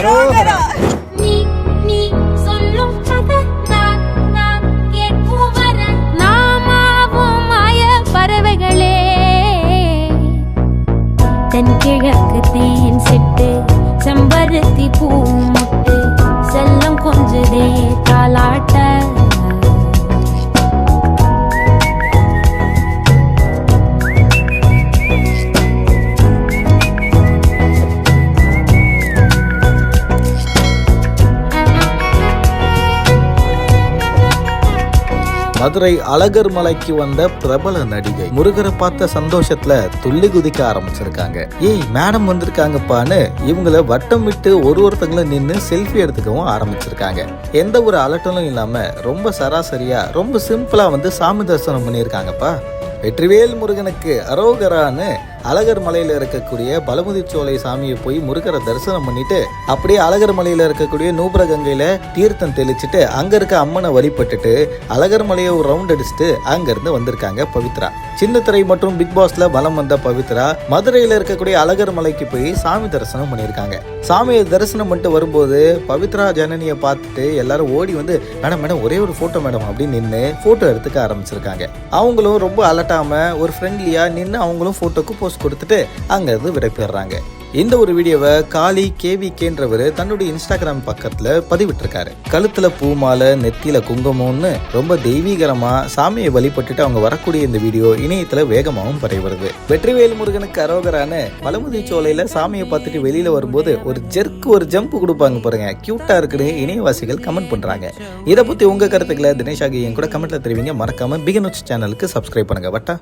அரோகரா. கிழக்கு தேன் சிட்டு செம்பருத்தி பூ முட்டு செல்லம் கொஞ்சதே தாலாட்ட மதுரை அழகர் மலைக்கு வந்த பிரபல நடிகை முருகரை பார்த்த சந்தோஷத்துல துள்ளி குதிக்க ஆரம்பிச்சிருக்காங்க. ஏய் மேடம் வந்திருக்காங்கப்பான்னு இவங்கள வட்டம் விட்டு ஒருத்தங்களும் நின்று செல்ஃபி எடுத்துக்கவும் ஆரம்பிச்சிருக்காங்க. எந்த ஒரு அலட்டலும் இல்லாம ரொம்ப சராசரியா ரொம்ப சிம்பிளா வந்து சாமி தரிசனம் பண்ணியிருக்காங்கப்பா. வெற்றிவேல் முருகனுக்கு அரோகரான்னு அழகர் மலையில இருக்கக்கூடிய பலமுதி சோலை சாமியை போய் முருகரை தரிசனம் பண்ணிட்டு அப்படியே அழகர் மலையில இருக்கக்கூடிய நூபுர கங்கையில தீர்த்தம் தெளிச்சுட்டு அங்க இருக்க அம்மனை வழிபட்டுட்டு அழகர் மலையை ஒரு ரவுண்ட் அடிச்சுட்டு அங்க இருந்து வந்திருக்காங்க பவித்ரா. சின்ன திரை மற்றும் பிக் பாஸ்ல பலம் வந்த பவித்ரா மதுரையில இருக்கக்கூடிய அழகர் மலைக்கு போய் சாமி தரிசனம் பண்ணியிருக்காங்க. சாமியை தரிசனம் பண்ணிட்டு வரும்போது பவித்ரா ஜனனியை பார்த்துட்டு எல்லாரும் ஓடி வந்து மேடம் மேடம் ஒரே ஒரு போட்டோ மேடம் அப்படின்னு நின்று போட்டோ எடுத்துக்க ஆரம்பிச்சிருக்காங்க. அவங்களும் ரொம்ப அலட்டாம ஒரு ஃப்ரெண்ட்லியா நின்று அவங்களும் போட்டோக்கு போஸ்ட் கொடுத்துட்டு அங்க இருந்து விடைபெறாங்க. இந்த ஒரு வீடியோவை காளி கேவிகேன்றவர் தன்னுடைய இன்ஸ்டாகிராம் பக்கத்துல பதிவிட்டிருக்காரு. கழுத்துல பூமாலை நெத்தியில குங்குமம்னு ரொம்ப தெய்வீகரமா சாமியை வழிபட்டுட்டு அவங்க வரக்கூடிய இந்த வீடியோ இணையத்துல வேகமாகவும் பரவி. வெற்றிவேல் முருகனுக்கு அரோகரான பலமுதி சோலையில சாமியை பார்த்துட்டு வெளியில வரும்போது ஒரு ஜம்ப் கொடுப்பாங்க பாருங்க, கியூட்டா இருக்குன்னு இணையவாசிகள் கமெண்ட் பண்றாங்க. இதை பத்தி உங்க கருத்துக்களை தினேஷ் ஆகிய கூட கமெண்ட்ல தெரிவிங்க. மறக்காம பிகினர்ஸ் சேனலுக்கு சப்ஸ்கிரைப் பண்ணுங்க. வட்டா.